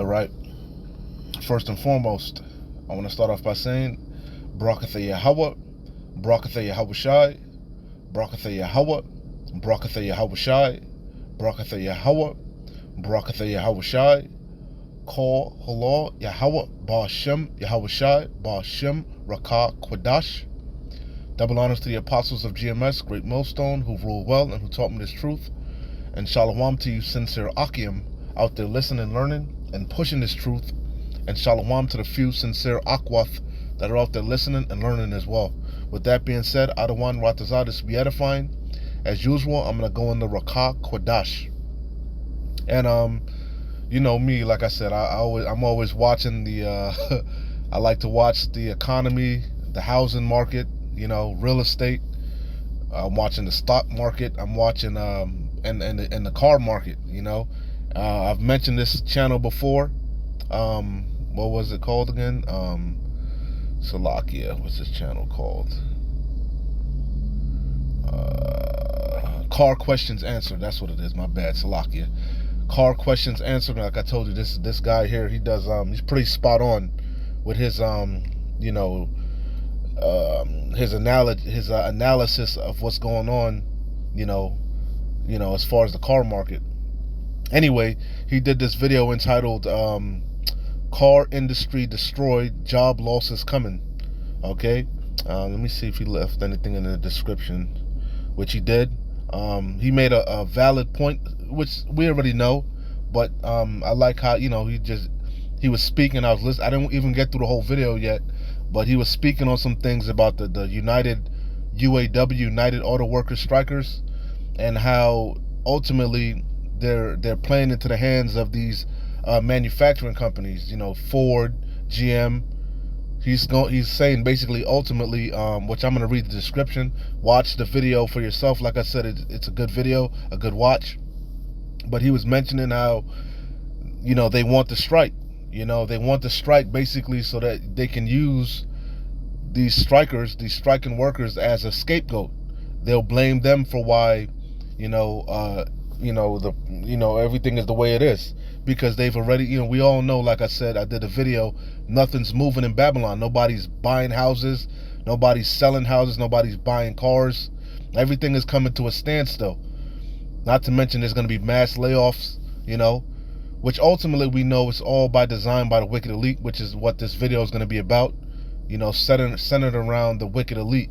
All right. First and foremost, I want to start off by saying, Barakatha Yahweh, Barakatha Yahweh Shai, Barakatha Yahweh, Barakatha Yahweh Shai, Barakatha Yahweh, Barakatha Yahweh Shai, Call Halal Yahweh, Ba'ashem Yahweh Shai, Ba'ashem Rakah Quadash. Double honors to the apostles of GMS, Great Millstone, who rule well and who taught me this truth. And shalom to you sincere Akim out there listening, learning, and pushing this truth. And shalom to the few sincere Akwath that are out there listening and learning as well. With that being said, Adawan Ratazah, this will be edifying. As usual, I'm going to go into Rakah Quadash. And, you know me, like I said, I'm always watching the, I like to watch the economy, the housing market, you know, real estate. I'm watching the stock market. I'm watching, and the car market, you know. I've mentioned this channel before. What was it called again? Salakia. What's this channel called? Car Questions Answered. That's what it is. My bad. Salakia. Car Questions Answered. Like I told you, this guy here, he does. He's pretty spot on with his you know, his analysis of what's going on, you know, as far as the car market. Anyway, he did this video entitled "Car Industry Destroyed, Job Losses Coming." Okay, let me see if he left anything in the description, which he did. He made a valid point, which we already know, but I like how, you know, he was speaking. I was listening. I didn't even get through the whole video yet, but he was speaking on some things about the United Auto Workers strikers, and how ultimately they're playing into the hands of these manufacturing companies. You know, Ford, GM. He's saying basically, ultimately, which I'm going to read the description. Watch the video for yourself. Like I said, it's a good video, a good watch. But he was mentioning how, you know, they want to strike. You know, they want to strike basically so that they can use these strikers, these striking workers, as a scapegoat. They'll blame them for why, everything is the way it is, because they've already, you know, we all know, like I said, I did a video, nothing's moving in Babylon. Nobody's buying houses, nobody's selling houses, nobody's buying cars. Everything is coming to a standstill. Not to mention there's going to be mass layoffs, you know, which ultimately we know is all by design by the wicked elite, which is what this video is going to be about, you know, centered around the wicked elite,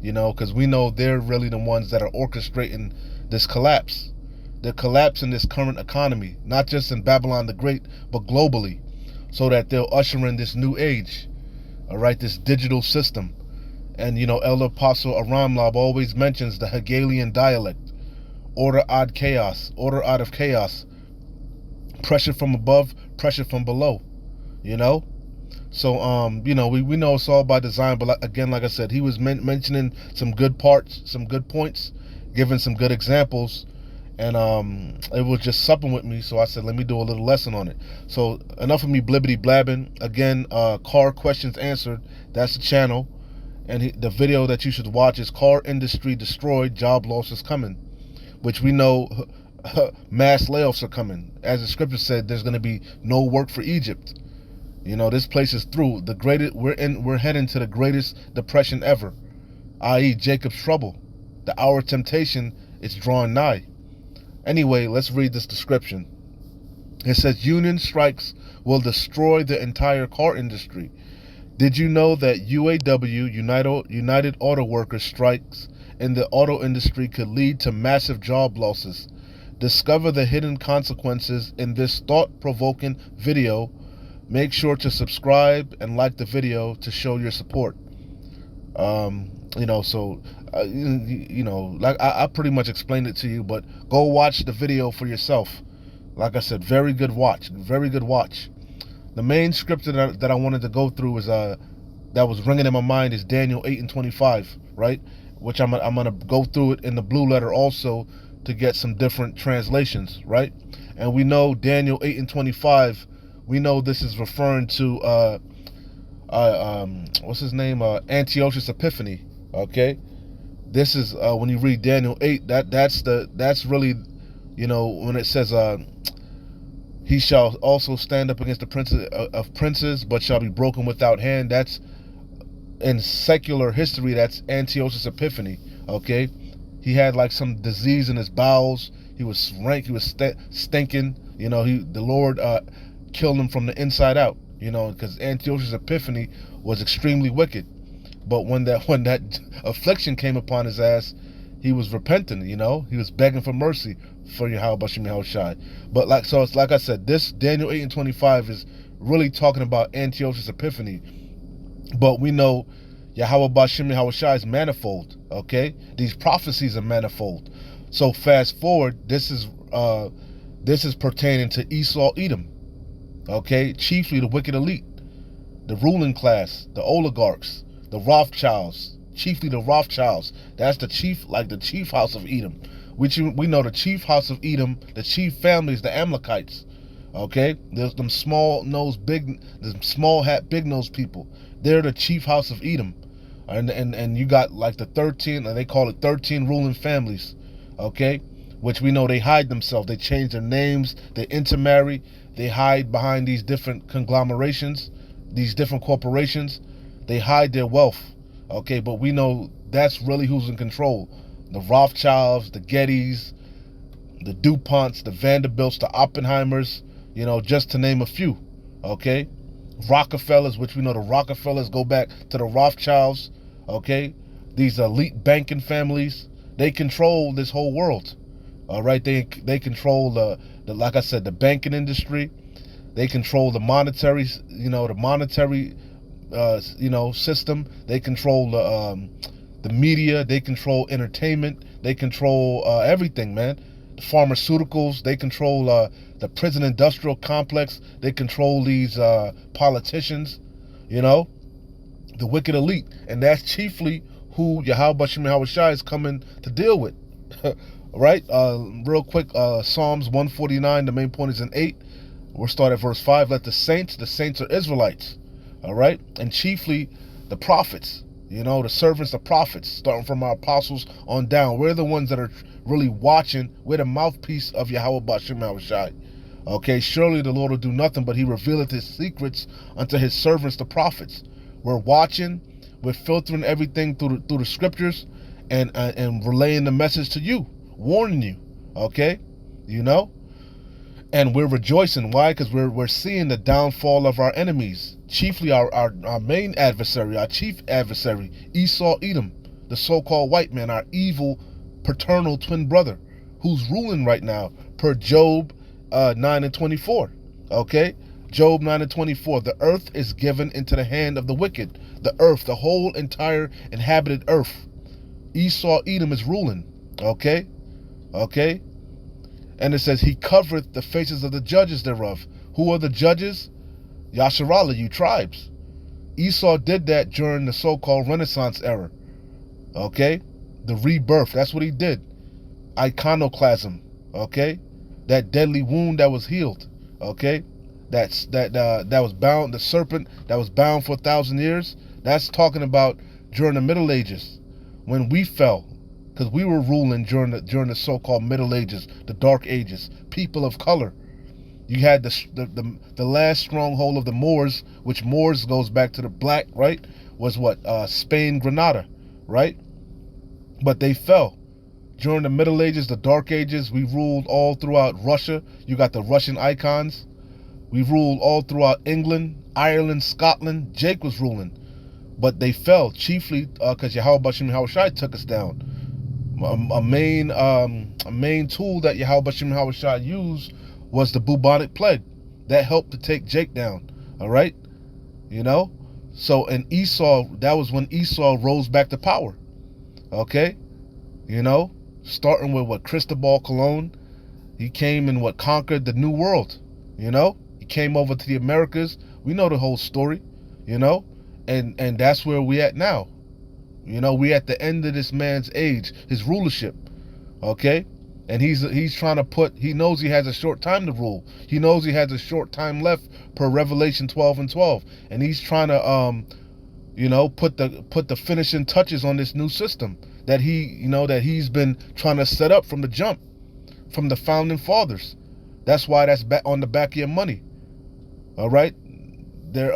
you know, because we know they're really the ones that are orchestrating this collapse. They're collapsing this current economy, not just in Babylon the Great, but globally, so that they'll usher in this new age, all right, this digital system. And, you know, Elder Apostle Aramlab always mentions the Hegelian dialect: order out chaos, order out of chaos, pressure from above, pressure from below, you know. So, you know, we know it's all by design, but again, like I said, he was mentioning some good parts, some good points, giving some good examples, and it was just supping with me, so I said, let me do a little lesson on it. So, enough of me blibbity blabbing. Again, Car Questions Answered, that's the channel, and the video that you should watch is Car Industry Destroyed, Job Losses Coming, which we know mass layoffs are coming. As the scripture said, there's going to be no work for Egypt. You know, this place is through. We're heading to the greatest depression ever, i.e. Jacob's trouble. The hour of temptation is drawing nigh. Anyway, let's read this description. It says, union strikes will destroy the entire car industry. Did you know that UAW, United Auto Workers strikes in the auto industry could lead to massive job losses? Discover the hidden consequences in this thought-provoking video. Make sure to subscribe and like the video to show your support. You know, so, you know, like I pretty much explained it to you, but go watch the video for yourself. Like I said, very good watch, very good watch. The main scripture that I wanted to go through is that was ringing in my mind is Daniel 8:25, right? Which I'm gonna go through it in the blue letter also to get some different translations, right? And we know Daniel 8:25. We know this is referring to what's his name? Antiochus Epiphanes. Okay, this is when you read Daniel 8. That's really, you know, when it says He shall also stand up against the princes of princes, but shall be broken without hand. That's in secular history. That's Antiochus Epiphanes. Okay, he had like some disease in his bowels. He was rank. He was stinking. The Lord killed him from the inside out. Because Antiochus Epiphanes was extremely wicked. But when that affliction came upon his ass, he was repentant. He was begging for mercy for Yahweh Bashim Yahushai. But it's like I said, this Daniel 8:25 is really talking about Antiochus Epiphanes. But we know Yahweh Bashim Yahushai is manifold. Okay, these prophecies are manifold. So fast forward, this is pertaining to Esau, Edom. Okay, chiefly the wicked elite, the ruling class, the oligarchs, the Rothschilds, chiefly the Rothschilds. That's the chief house of Edom. We know the chief house of Edom, the chief family is the Amalekites. Okay, there's them small hat, big nose people. They're the chief house of Edom, and you got like the 13, they call it 13 ruling families. Okay, which we know they hide themselves. They change their names. They intermarry. They hide behind these different conglomerations, these different corporations. They hide their wealth. Okay, but we know that's really who's in control. The Rothschilds, the Gettys, the DuPonts, the Vanderbilts, the Oppenheimers, just to name a few. Okay, Rockefellers, which we know the Rockefellers go back to the Rothschilds. Okay, these elite banking families, they control this whole world. All right, they control the like I said, the banking industry. They control the monetary, system. They control the media. They control entertainment. They control everything, man. The pharmaceuticals. They control the prison industrial complex. They control these politicians. The wicked elite, and that's chiefly who Yahweh Bashim Yahushai is coming to deal with. Right? Real quick, Psalms 149, the main point is in 8. We'll start at verse 5. Let the saints are Israelites. All right? And chiefly the prophets, the servants of prophets, starting from our apostles on down. We're the ones that are really watching. We're the mouthpiece of Yahweh Bashim Yahushai. Okay? Surely the Lord will do nothing, but he revealeth his secrets unto his servants, the prophets. We're watching. We're filtering everything through the scriptures and relaying the message to you. Warning you, okay, and we're rejoicing. Why? Because we're seeing the downfall of our enemies, chiefly our main adversary, our chief adversary, Esau, Edom, the so-called white man, our evil paternal twin brother, who's ruling right now, per Job 9:24. Okay, Job 9:24. The earth is given into the hand of the wicked. The earth, the whole entire inhabited earth. Esau, Edom is ruling. Okay. And it says, he covereth the faces of the judges thereof. Who are the judges? Yasharallah, you tribes. Esau did that during the so-called Renaissance era. Okay? The rebirth, that's what he did. Iconoclasm. Okay? That deadly wound that was healed. Okay? That was bound, the serpent that was bound for 1,000 years. That's talking about during the Middle Ages, when we fell. Because we were ruling during the so-called Middle Ages, the Dark Ages, people of color. You had the last stronghold of the Moors, which Moors goes back to the black, right? Was what? Spain, Granada, right? But they fell. During the Middle Ages, the Dark Ages, we ruled all throughout Russia. You got the Russian icons. We ruled all throughout England, Ireland, Scotland. Jake was ruling. But they fell, chiefly because Yahweh Bashim Yahushai took us down. A main tool that Yahweh Bashim Yahushai used was the bubonic plague. That helped to take Jake down. All right? So in Esau, that was when Esau rose back to power. Okay? Starting with what? Cristobal Colon. He came and conquered the New World. He came over to the Americas. We know the whole story. And that's where we at now. We at the end of this man's age, his rulership, okay? And he's trying to he knows he has a short time to rule. He knows he has a short time left per Revelation 12:12. And he's trying to, put the finishing touches on this new system that he's been trying to set up from the jump, from the founding fathers, That's why that's back on the back of your money. All right, their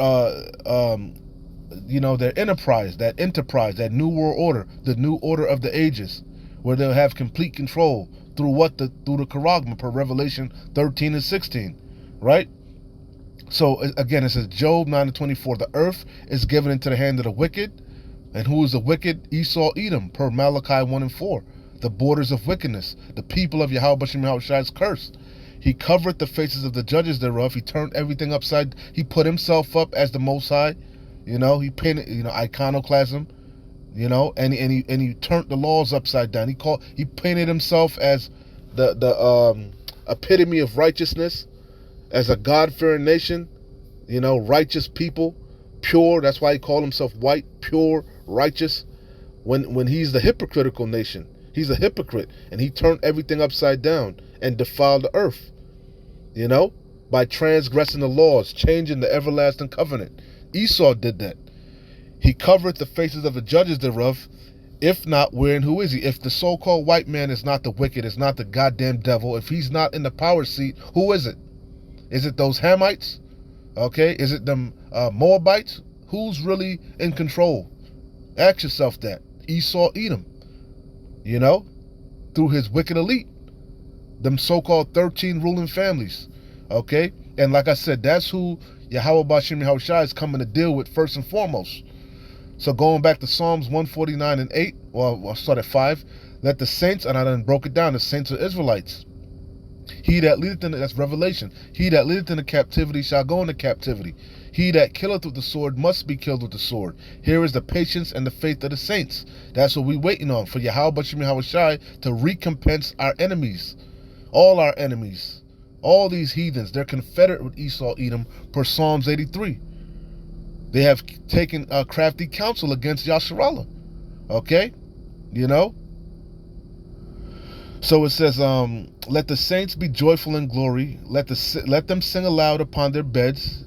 their enterprise, that new world order, the new order of the ages, where they'll have complete control through through the charagma per Revelation 13 and 16, right? So again, it says Job 9:24, the earth is given into the hand of the wicked, and who is the wicked? Esau, Edom, per Malachi 1 and 4. The borders of wickedness, the people of Yahweh Bashem Yahushua is cursed. He covered the faces of the judges thereof. He turned everything upside. He put himself up as the Most High. He painted, iconoclasm. And he turned the laws upside down. He painted himself as the epitome of righteousness, as a God-fearing nation. Righteous people, pure. That's why he called himself white, pure, righteous. When he's the hypocritical nation, he's a hypocrite, and he turned everything upside down and defiled the earth. By transgressing the laws, changing the everlasting covenant. Esau did that. He covered the faces of the judges thereof. If not, where and who is he? If the so-called white man is not the wicked, is not the goddamn devil, if he's not in the power seat, who is it? Is it those Hamites? Okay, is it them Moabites? Who's really in control? Ask yourself that. Esau, Edom. Through his wicked elite. Them so-called 13 ruling families. Okay? And like I said, that's who Yahweh Bashem Yahushua is coming to deal with first and foremost. So going back to Psalms 149 and 8, well, I'll start at 5. Let the saints, and I done broke it down, the saints are Israelites. He that leadeth into, that's Revelation. He that leadeth into captivity shall go into captivity. He that killeth with the sword must be killed with the sword. Here is the patience and the faith of the saints. That's what we're waiting on, for Yahweh Bashem Yahushua to recompense our enemies. All our enemies. All these heathens, they're confederate with Esau, Edom, per Psalms 83. They have taken a crafty counsel against Yasharallah. Okay? So it says, let the saints be joyful in glory. Let them sing aloud upon their beds.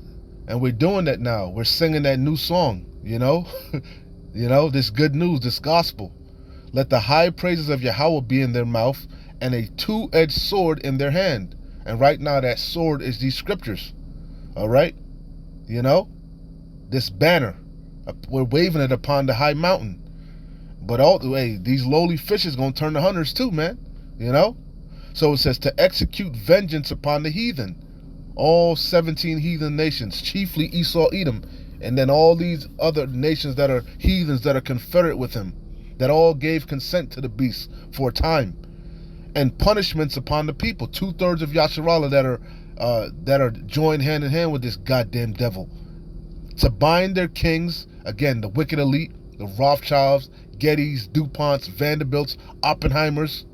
And we're doing that now. We're singing that new song, this good news, this gospel. Let the high praises of Yahweh be in their mouth, and a two-edged sword in their hand. And right now that sword is these scriptures. All right? This banner. We're waving it upon the high mountain. But these lowly fishes going to turn to hunters too, man. So it says to execute vengeance upon the heathen. All 17 heathen nations, chiefly Esau, Edom, and then all these other nations that are heathens that are confederate with him, that all gave consent to the beast for a time. And punishments upon the people, 2/3 of Yasharallah that are joined hand in hand with this goddamn devil, to bind their kings, again the wicked elite, the Rothschilds, Gettys, DuPonts, Vanderbilts, Oppenheimers,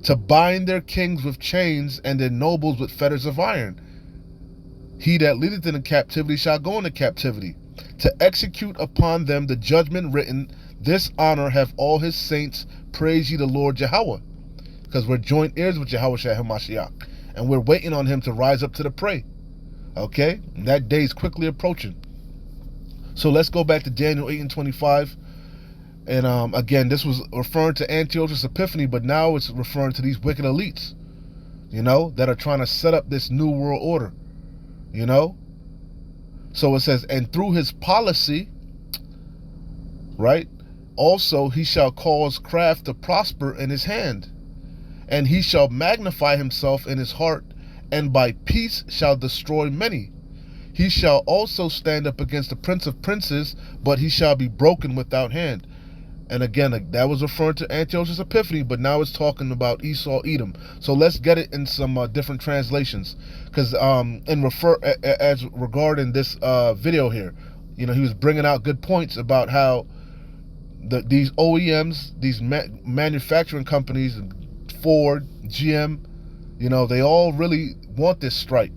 to bind their kings with chains and their nobles with fetters of iron. He that leadeth into captivity shall go into captivity, to execute upon them the judgment written. This honor have all his saints. Praise ye the Lord Yahweh. Because we're joint heirs with Yahweh Hamashiach, and we're waiting on him to rise up to the prey. Okay? And that day is quickly approaching. So let's go back to Daniel 8 and 25. And again, this was referring to Antiochus Epiphany, but now it's referring to these wicked elites, that are trying to set up this new world order, So it says, and through his policy, right, also he shall cause craft to prosper in his hand, and he shall magnify himself in his heart, and by peace shall destroy many. He shall also stand up against the prince of princes, but he shall be broken without hand. And again, that was referring to Antiochus Epiphany, but now it's talking about Esau, Edom. So let's get it in some different translations, because as regarding this video here, he was bringing out good points about how these OEMs, these manufacturing companies, Ford, GM, they all really want this strike.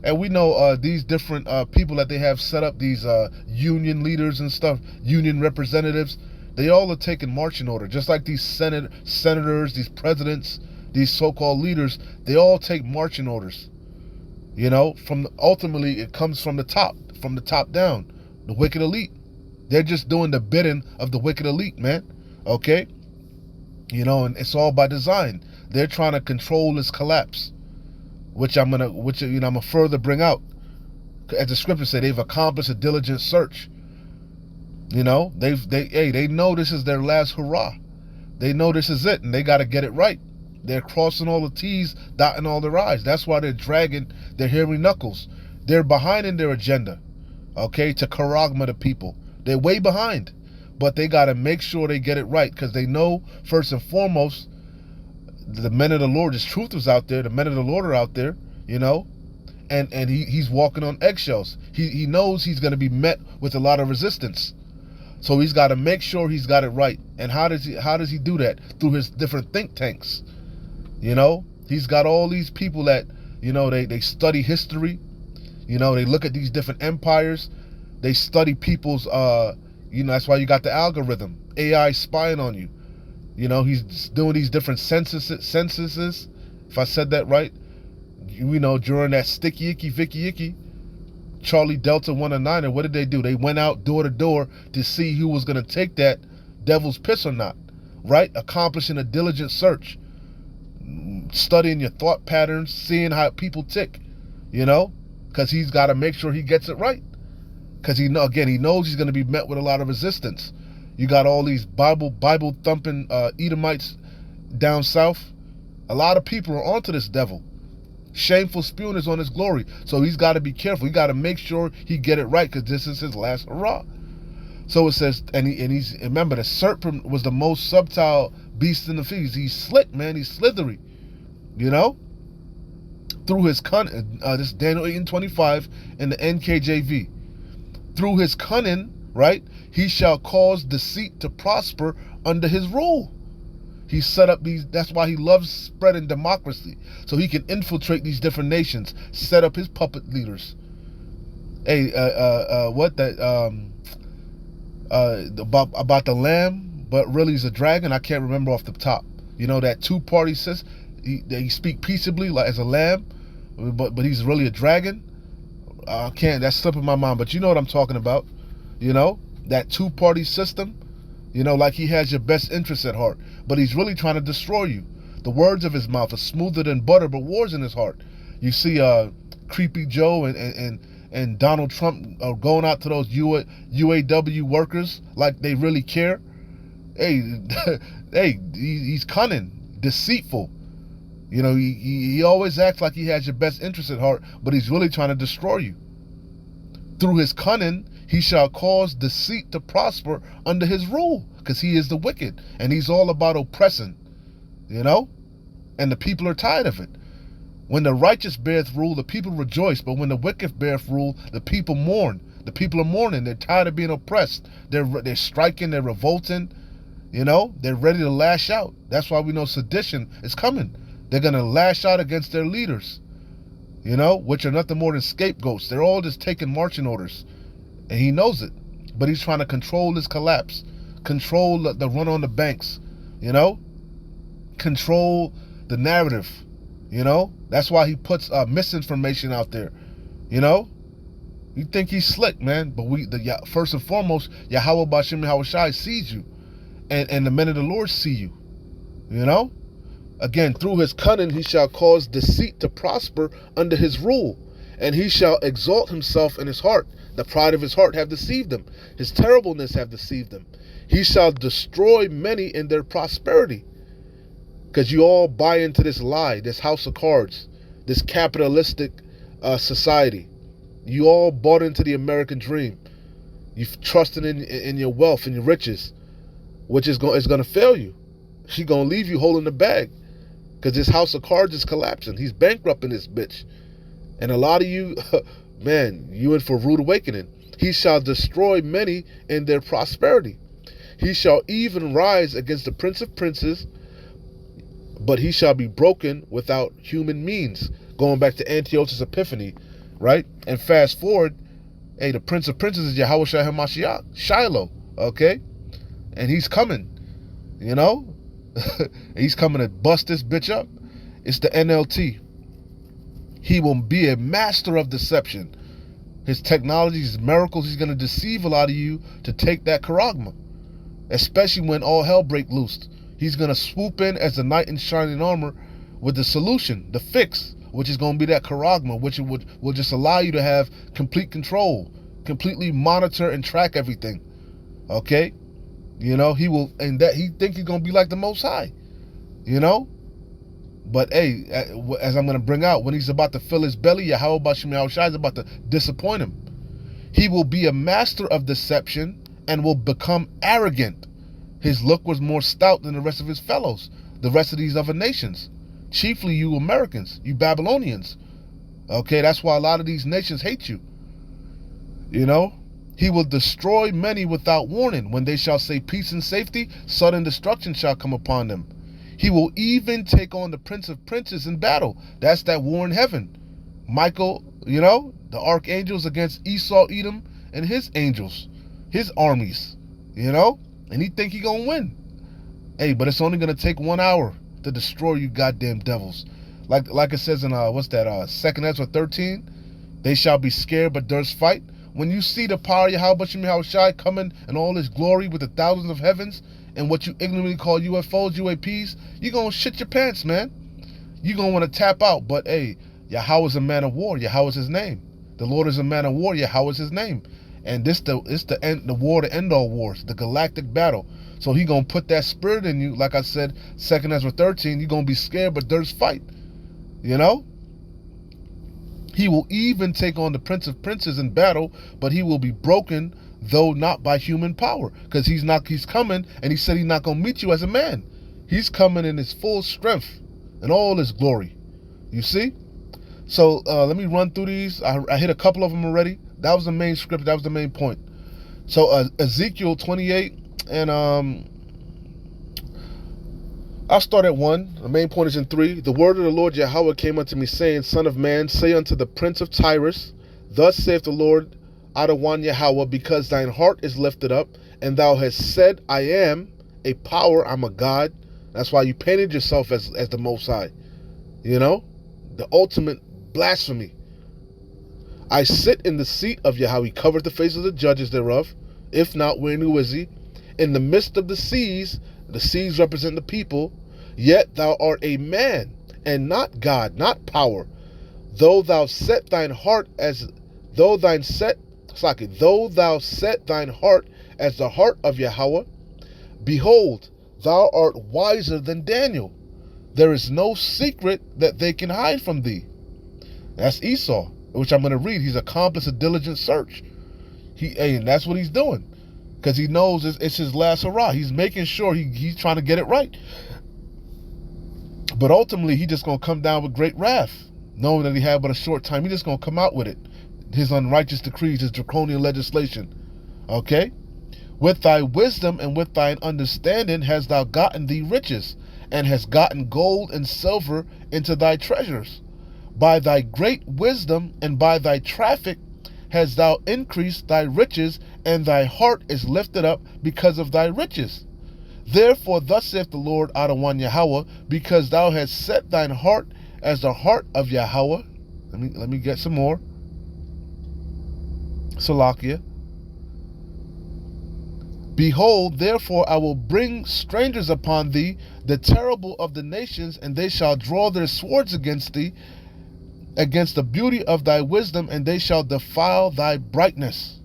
And we know these different people that they have set up, these union leaders and stuff, union representatives, they all are taking marching order. Just like these senators, these presidents, these so-called leaders, they all take marching orders. Ultimately it comes from the top down, the wicked elite. They're just doing the bidding of the wicked elite, man. Okay? And it's all by design. They're trying to control this collapse. which I'm gonna further bring out. As the scriptures say, they've accomplished a diligent search. They know this is their last hurrah. They know this is it, and they got to get it right. They're crossing all the T's, dotting all the I's. That's why they're dragging their hairy knuckles. They're behind in their agenda, okay, to charagma the people. They're way behind, but they got to make sure they get it right, because they know, first and foremost, the men of the Lord, his truth is out there. The men of the Lord are out there, and he's walking on eggshells. He knows he's going to be met with a lot of resistance. So he's got to make sure he's got it right. And how does he do that? Through his different think tanks. He's got all these people that, they study history. They look at these different empires. They study people's, that's why you got the algorithm. AI spying on you. He's doing these different censuses, if I said that right. During that sticky icky Vicky icky, Charlie Delta 1 and 9, and what did they do? They went out door to door to see who was going to take that devil's piss or not, right? Accomplishing a diligent search, studying your thought patterns, seeing how people tick, because he's got to make sure he gets it right, because he knows he's going to be met with a lot of resistance. You got all these Bible thumping Edomites down south. A lot of people are onto this devil. Shameful spewing is on his glory. So he's got to be careful. He got to make sure he get it right, because this is his last hurrah. So it says, remember, the serpent was the most subtle beast in the field. He's slick, man. He's slithery. Through his cunning, this is Daniel 8:25 in the NKJV. Through his cunning, right, he shall cause deceit to prosper under his rule. He set up these, that's why he loves spreading democracy, so he can infiltrate these different nations, set up his puppet leaders. About the lamb, but really he's a dragon. I can't remember off the top. That two-party system. He speak peaceably like as a lamb, but he's really a dragon. That's slipping my mind, but you know what I'm talking about. That two-party system. Like he has your best interests at heart, but he's really trying to destroy you. The words of his mouth are smoother than butter, but war's in his heart. You see Creepy Joe and Donald Trump going out to those UAW workers like they really care. Hey, he's cunning, deceitful. He always acts like he has your best interest at heart, but he's really trying to destroy you. Through his cunning, he shall cause deceit to prosper under his rule, because he is the wicked, and he's all about oppressing, and the people are tired of it. When the righteous beareth rule, the people rejoice, but when the wicked beareth rule, the people mourn. The people are mourning. They're tired of being oppressed. They're striking, they're revolting, they're ready to lash out. That's why we know sedition is coming. They're going to lash out against their leaders, which are nothing more than scapegoats. They're all just taking marching orders. And he knows it, but he's trying to control this collapse, control the run on the banks, control the narrative, That's why he puts misinformation out there, You think he's slick, man, but first and foremost, Yahweh B'Shem Yahweh Shai sees you, and the men of the Lord see you, Again, through his cunning he shall cause deceit to prosper under his rule, and he shall exalt himself in his heart. The pride of his heart have deceived him. His terribleness have deceived him. He shall destroy many in their prosperity. Because you all buy into this lie, this house of cards, this capitalistic society. You all bought into the American dream. You've trusted in your wealth and your riches, which is going to fail you. She's going to leave you holding the bag, because this house of cards is collapsing. He's bankrupting this bitch. And a lot of you, man, you in for a rude awakening. He shall destroy many in their prosperity. He shall even rise against the prince of princes, but he shall be broken without human means. Going back to Antiochus Epiphany, right? And fast forward, the prince of princes is Yahweh Shai HaMashiach, Shiloh, okay? And he's coming, He's coming to bust this bitch up. It's the NLT. He will be a master of deception. His technology, his miracles, he's going to deceive a lot of you to take that charagma. Especially when all hell break loose. He's going to swoop in as the knight in shining armor with the solution, the fix. which is going to be that charagma, which will just allow you to have complete control, completely monitor and track everything. Okay? You know, he will, and that he think he's going to be like the Most High. You know? But hey, as I'm going to bring out, when he's about to fill his belly, Yahweh Bashim Yahushai is about to disappoint him. He will be a master of deception and will become arrogant. His look was more stout than the rest of his fellows, the rest of these other nations, chiefly you Americans, you Babylonians. Okay, that's why a lot of these nations hate you. You know, he will destroy many without warning. When they shall say peace and safety, sudden destruction shall come upon them. He will even take on the prince of princes in battle. That's that war in heaven. Michael, you know, the archangels against Esau, Edom, and his angels, his armies, you know, and he think he gonna win. Hey, but it's only gonna take 1 hour to destroy you goddamn devils. Like it says in what's that? 2nd Ezra 13. They shall be scared but durst fight. When you see the power of Yahweh Bashim Yahushai coming in all his glory with the thousands of heavens and what you ignorantly call UFOs, UAPs, you gonna shit your pants, man. You gonna want to tap out. But hey, Yahweh is a man of war. Yahweh is his name. The Lord is a man of war. Yahweh is his name. And it's the war to end all wars, the galactic battle. So he gonna put that spirit in you. Like I said, 2nd Ezra 13, you're gonna be scared but durst fight. You know? He will even take on the prince of princes in battle, but he will be broken, though not by human power. Because he's coming, and he said he's not gonna meet you as a man. He's coming in his full strength and all his glory. You see? So let me run through these. I hit a couple of them already. That was the main script. That was the main point. So Ezekiel 28, and I'll start at 1. The main point is in 3. The word of the Lord Yahweh came unto me, saying, Son of man, say unto the prince of Tyrus, Thus saith the Lord Adawan Yahweh, because thine heart is lifted up, and thou hast said, I am a power, I'm a God. That's why you painted yourself as the Most High. You know? The ultimate blasphemy. I sit in the seat of Yahweh, he covered the face of the judges thereof. If not, where is he? In the midst of the seas represent the people, yet thou art a man, and not God, not power. Though thou set thine heart as the heart of Yahweh, behold, thou art wiser than Daniel. There is no secret that they can hide from thee. That's Esau, which I'm going to read. He's accomplished a diligent search. And that's what he's doing. Because he knows it's his last hurrah. He's making sure he's trying to get it right. But ultimately, he's just going to come down with great wrath. Knowing that he had but a short time, he's just going to come out with it. His unrighteous decrees, his draconian legislation. Okay? With thy wisdom and with thine understanding hast thou gotten thee riches, and hast gotten gold and silver into thy treasures. By thy great wisdom and by thy traffic hast thou increased thy riches, and thy heart is lifted up because of thy riches. Therefore thus saith the Lord Adawan Yahweh, because thou hast set thine heart as the heart of Yahweh. Let me get some more. Salakia. Behold, therefore I will bring strangers upon thee, the terrible of the nations, and they shall draw their swords against thee, against the beauty of thy wisdom, and they shall defile thy brightness.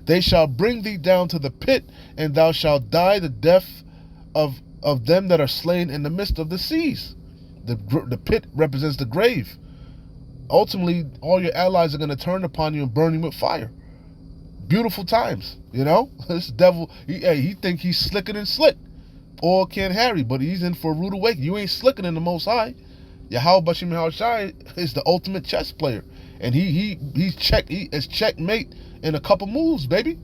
They shall bring thee down to the pit, and thou shalt die the death of them that are slain in the midst of the seas. The pit represents the grave. Ultimately, all your allies are going to turn upon you and burn you with fire. Beautiful times, you know? This devil, he think he's slicker than slick. Or Ken Harry, but he's in for a rude awakening. You ain't slicker than the Most High. Yahweh Bashim Yahushai is the ultimate chess player. And he is checkmate in a couple moves, baby.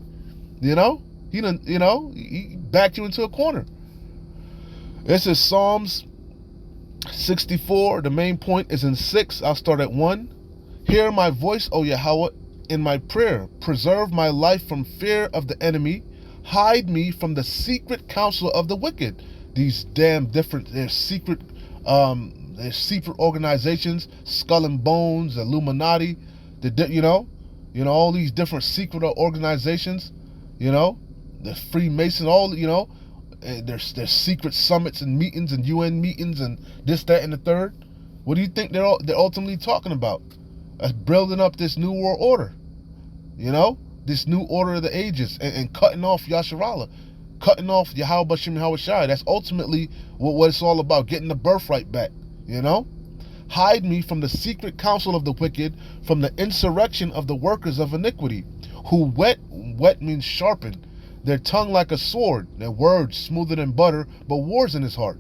You know? He backed you into a corner. This is Psalms 64. The main point is in 6. I'll start at 1. Hear my voice, O Yahweh, in my prayer. Preserve my life from fear of the enemy. Hide me from the secret counsel of the wicked. These damn different, they're secret organizations, Skull and Bones, Illuminati, all these different secret organizations, the Freemasons, there's secret summits and meetings and UN meetings and this, that, and the third. What do you think they're ultimately talking about? Building up this new world order, this new order of the ages, and cutting off Yasharallah, cutting off Yahweh Bashim Hawashai. That's ultimately what it's all about, getting the birthright back, Hide me from the secret counsel of the wicked, from the insurrection of the workers of iniquity, who wet means sharpen, their tongue like a sword, their words smoother than butter, but war's in his heart.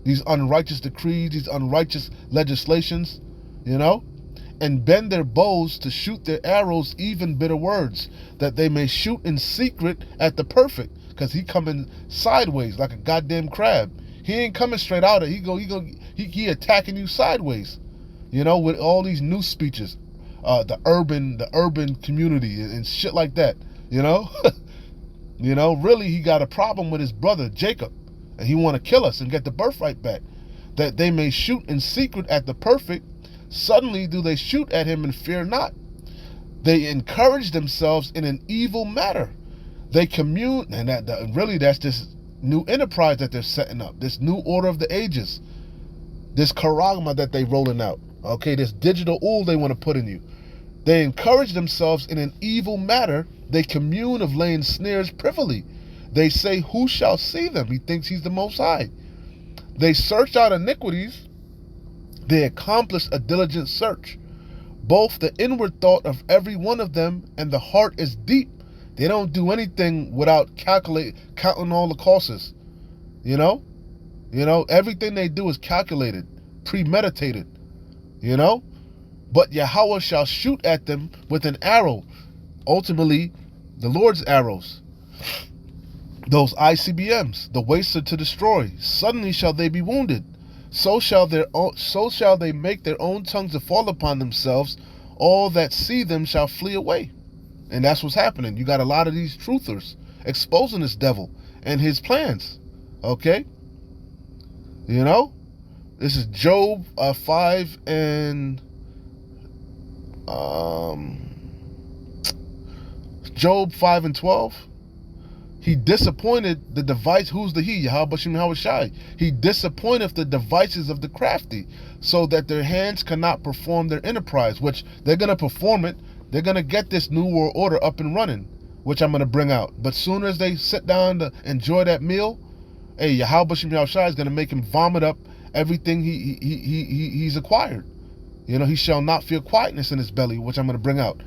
These unrighteous decrees, these unrighteous legislations, and bend their bows to shoot their arrows, even bitter words, that they may shoot in secret at the perfect, because he coming sideways like a goddamn crab. He ain't coming straight out. He attacking you sideways, with all these new speeches, the urban community and shit like that, really he got a problem with his brother Jacob, and he want to kill us and get the birthright back, that they may shoot in secret at the perfect. Suddenly do they shoot at him and fear not. They encourage themselves in an evil matter. They commune, and that's this new enterprise that they're setting up, this new order of the ages, this charagma that they rolling out, this digital oil they want to put in you. They encourage themselves in an evil matter. They commune of laying snares privily. They say, who shall see them? He thinks he's the Most High. They search out iniquities. They accomplish a diligent search. Both the inward thought of every one of them and the heart is deep. They don't do anything without counting all the costs. Everything they do is calculated, premeditated. But Yahweh shall shoot at them with an arrow, ultimately the Lord's arrows, those ICBMs, the waster to destroy. Suddenly shall they be wounded. So shall they make their own tongues to fall upon themselves. All that see them shall flee away. And that's what's happening. You got a lot of these truthers exposing this devil and his plans. Okay? This is Job 5 and Job 5 and 12. He disappointed the device. Who's the he? Yahweh Bashim Hawashai. He disappointeth the devices of the crafty, so that their hands cannot perform their enterprise, which they're going to perform it. They're going to get this new world order up and running, which I'm going to bring out. But soon as they sit down to enjoy that meal, Yahweh Bashim Hawashai is going to make him vomit up everything he's acquired. He shall not feel quietness in his belly, which I'm going to bring out.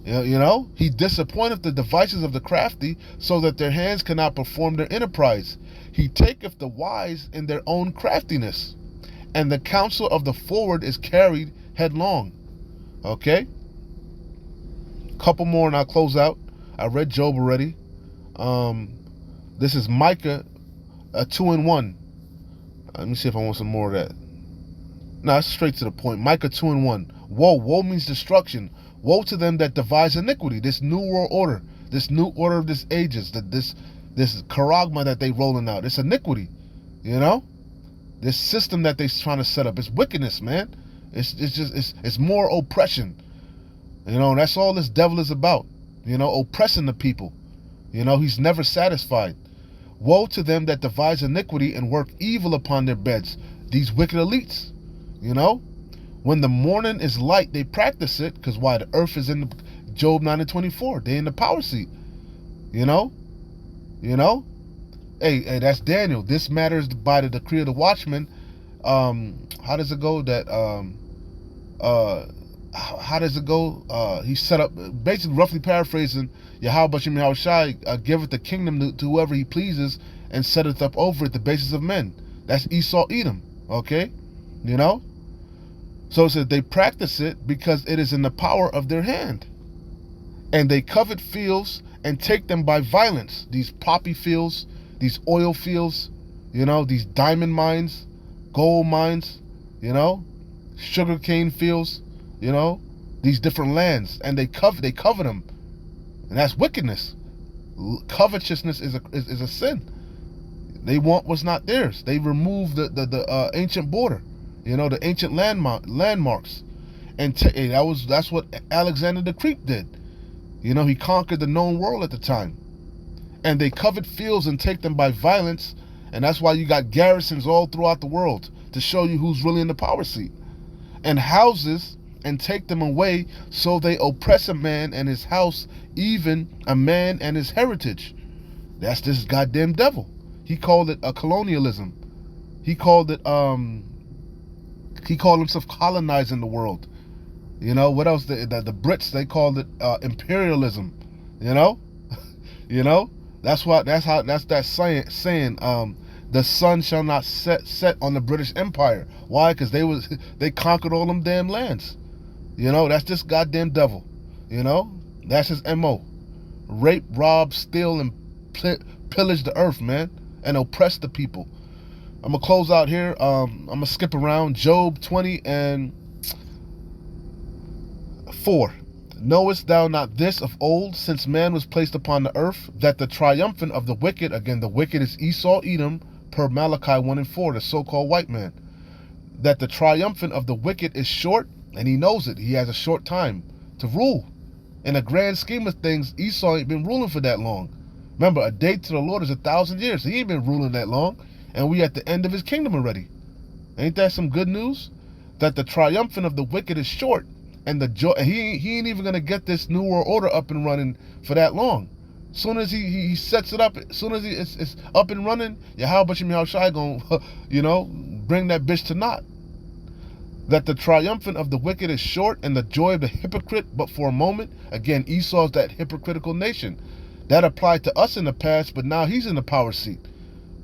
He disappointeth the devices of the crafty, so that their hands cannot perform their enterprise. He taketh the wise in their own craftiness, and the counsel of the forward is carried headlong. Okay? Couple more and I'll close out. I read Job already. This is Micah 2 and 1. Let me see if I want some more of that. No, it's straight to the point. Micah 2 and 1. Woe means destruction. Woe to them that devise iniquity. This new world order, this new order of this ages, this charagma that they rolling out. It's iniquity, This system that they trying to set up. It's wickedness, man. It's more oppression. That's all this devil is about. Oppressing the people. He's never satisfied. Woe to them that devise iniquity and work evil upon their beds. These wicked elites, When the morning is light, they practice it, because why? The earth is in the Job 9 and 24. They in the power seat. Hey, that's Daniel. This matters by the decree of the watchman. How does it go? How does it go? He set up, basically roughly paraphrasing, Yahweh Bashim Hawashai giveth the kingdom to whoever he pleases, and setteth up over it the basis of men. That's Esau Edom. Okay? So it says they practice it because it is in the power of their hand. And they covet fields and take them by violence. These poppy fields, these oil fields, these diamond mines, gold mines, sugarcane fields, these different lands. And they covet them. And that's wickedness. Covetousness is a sin. They want what's not theirs. They remove the ancient border. The ancient landmarks, and that's what Alexander the Great did. He conquered the known world at the time, and they covet fields and take them by violence, and that's why you got garrisons all throughout the world to show you who's really in the power seat. and houses, and take them away, so they oppress a man and his house, even a man and his heritage. That's this goddamn devil. He called it a colonialism. He called himself colonizing the world. You know what else? The Brits, they called it imperialism. You know, you know. That's that saying. The sun shall not set on the British Empire. Why? Because they conquered all them damn lands. You know, that's this goddamn devil. You know, that's his MO. Rape, rob, steal, and pillage the earth, man, and oppress the people. I'm gonna close out here. I'm gonna skip around. Job 20 and 4. Knowest thou not this of old, since man was placed upon the earth, that the triumphant of the wicked, again, the wicked is Esau, Edom, per Malachi 1 and 4, the so-called white man, that the triumphant of the wicked is short, and he knows it. He has a short time to rule. In a grand scheme of things, Esau ain't been ruling for that long. Remember, a day to the Lord is 1,000 years. He ain't been ruling that long, and we at the end of his kingdom already. Ain't that some good news? That the triumphant of the wicked is short, and the joy, he ain't even gonna get this new world order up and running for that long. Soon as he sets it up, soon as it's up and running, Yahweh Bashim Yahushai gonna, bring that bitch to naught. That the triumphant of the wicked is short, and the joy of the hypocrite but for a moment. Again, Esau's that hypocritical nation. That applied to us in the past, but now he's in the power seat.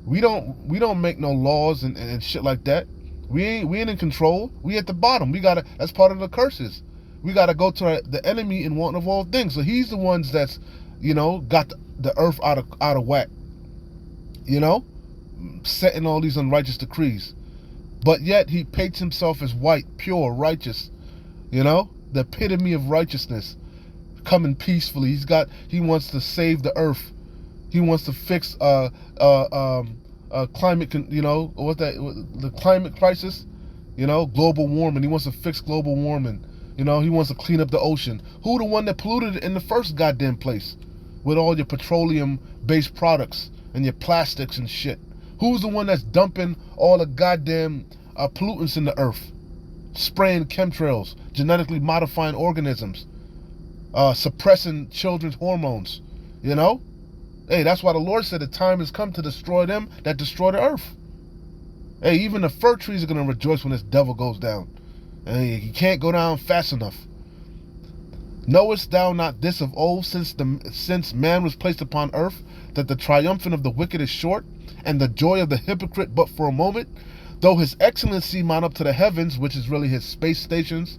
We don't make no laws and shit like that. We ain't in control. We at the bottom. That's part of the curses. We gotta go to the enemy in want of all things. So he's the ones that's, got the earth out of whack. Setting all these unrighteous decrees. But yet he paints himself as white, pure, righteous. The epitome of righteousness. Coming peacefully. He wants to save the earth. He wants to fix climate, the climate crisis, global warming. He wants to fix global warming. He wants to clean up the ocean. Who the one that polluted it in the first goddamn place? With all your petroleum-based products and your plastics and shit. Who's the one that's dumping all the goddamn pollutants in the earth? Spraying chemtrails, genetically modifying organisms, suppressing children's hormones, Hey, that's why the Lord said the time has come to destroy them that destroy the earth. Hey, even the fir trees are going to rejoice when this devil goes down. And he can't go down fast enough. Knowest thou not this of old, since man was placed upon earth, that the triumphant of the wicked is short, and the joy of the hypocrite but for a moment? Though his excellency mount up to the heavens, which is really his space stations,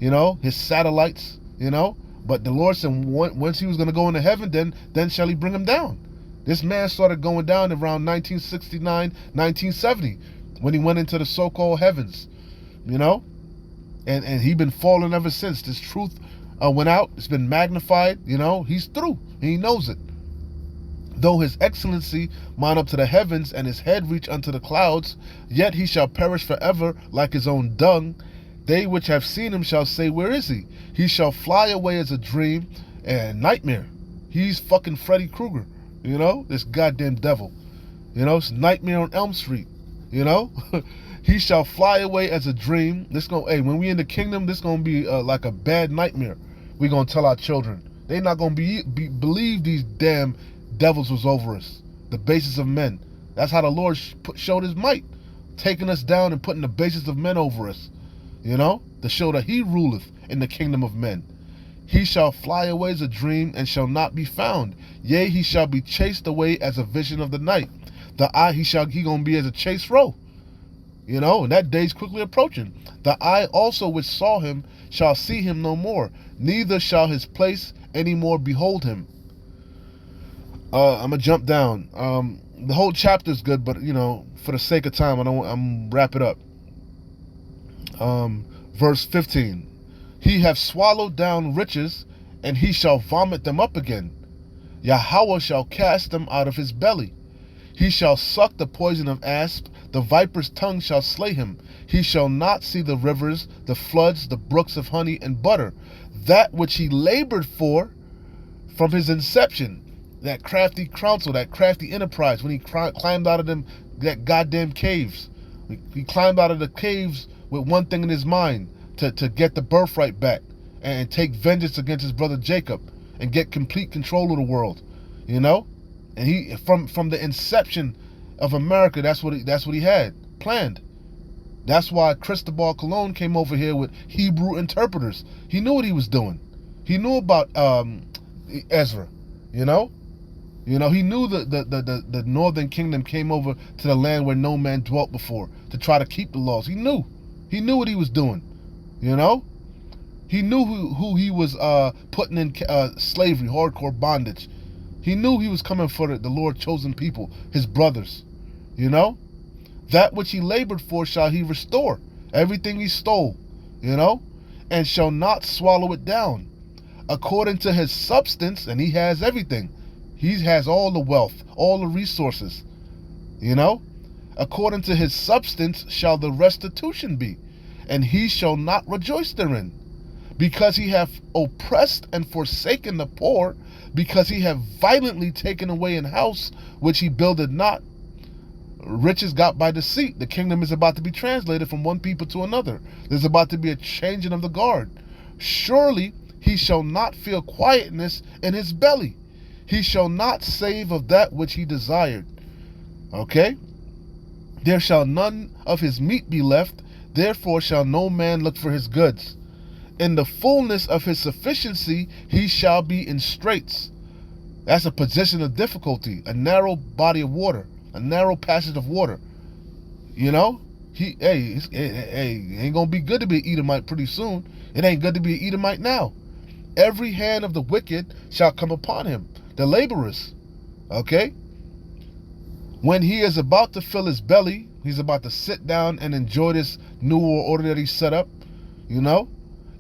his satellites, But the Lord said once he was going to go into heaven, then shall he bring him down. This man started going down around 1969, 1970, when he went into the so-called heavens, And he been falling ever since. This truth went out. It's been magnified. He's through. He knows it. Though his excellency mount up to the heavens, and his head reach unto the clouds, yet he shall perish forever like his own dung. They which have seen him shall say, where is he? He shall fly away as a dream and nightmare. He's fucking Freddy Krueger, this goddamn devil. It's Nightmare on Elm Street, He shall fly away as a dream. When we in the kingdom, this gonna be like a bad nightmare. We gonna tell our children. They not gonna believe these damn devils was over us. The basis of men. That's how the Lord showed his might. Taking us down and putting the basis of men over us. To show that he ruleth in the kingdom of men. He shall fly away as a dream, and shall not be found. Yea, he shall be chased away as a vision of the night. He gonna be as a chase roe. And that day's quickly approaching. The eye also which saw him shall see him no more, neither shall his place any more behold him. I'm gonna jump down. The whole chapter is good, but for the sake of time, I'm wrap it up. Verse 15. He hath swallowed down riches, and he shall vomit them up again. Yahweh shall cast them out of his belly. He shall suck the poison of asp, the viper's tongue shall slay him. He shall not see the rivers, the floods, the brooks of honey and butter. That which he labored for from his inception, that crafty counsel, that crafty enterprise, when he climbed out of that goddamn caves. He climbed out of the caves with one thing in his mind, to get the birthright back and take vengeance against his brother Jacob and get complete control of the world, you know. And he from the inception of America, that's what he had planned. That's why Cristobal Colon came over here with Hebrew interpreters. He knew what he was doing. He knew about Ezra, you know. He knew the northern kingdom came over to the land where no man dwelt before to try to keep the laws. He knew what he was doing, you know. He knew who he was putting in slavery, hardcore bondage. He knew he was coming for the Lord chosen people, his brothers, you know. That which he labored for shall he restore, everything he stole, you know, and shall not swallow it down. According to his substance, and he has everything. He has all the wealth, all the resources, you know. According to his substance shall the restitution be, and he shall not rejoice therein. Because he hath oppressed and forsaken the poor, because he hath violently taken away an house which he builded not. Riches got by deceit. The kingdom is about to be translated from one people to another. There's about to be a changing of the guard. Surely he shall not feel quietness in his belly. He shall not save of that which he desired. Okay? There shall none of his meat be left, therefore shall no man look for his goods. In the fullness of his sufficiency he shall be in straits. That's a position of difficulty, a narrow body of water, a narrow passage of water. You know? It ain't gonna be good to be an Edomite pretty soon. It ain't good to be an Edomite now. Every hand of the wicked shall come upon him, the laborers. Okay? When he is about to fill his belly, he's about to sit down and enjoy this new world order that he set up, you know,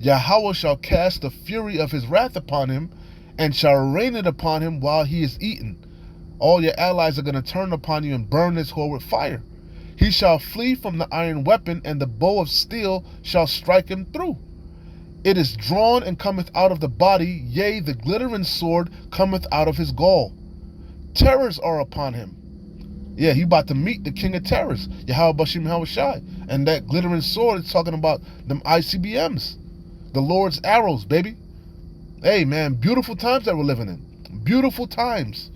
Yahweh shall cast the fury of his wrath upon him and shall rain it upon him while he is eaten. All your allies are going to turn upon you and burn this whore with fire. He shall flee from the iron weapon, and the bow of steel shall strike him through. It is drawn and cometh out of the body, yea, the glittering sword cometh out of his gall. Terrors are upon him. Yeah, he about to meet the king of terrors, Yahweh Bashim Hawashai. And that glittering sword is talking about them ICBMs, the Lord's arrows, baby. Hey, man, beautiful times that we're living in. Beautiful times.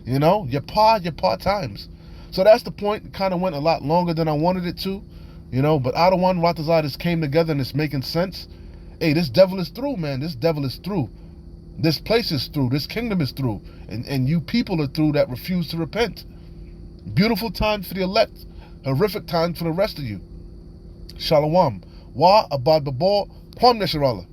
You know, Yapa times. So that's the point. It kind of went a lot longer than I wanted it to, you know, but out of one, Ratazah just came together and it's making sense. Hey, this devil is through, man. This devil is through. This place is through. This kingdom is through. And you people are through that refuse to repent. Beautiful times for the elect. Horrific times for the rest of you. Shalom. Wa abad babor. Kwam nesharallah.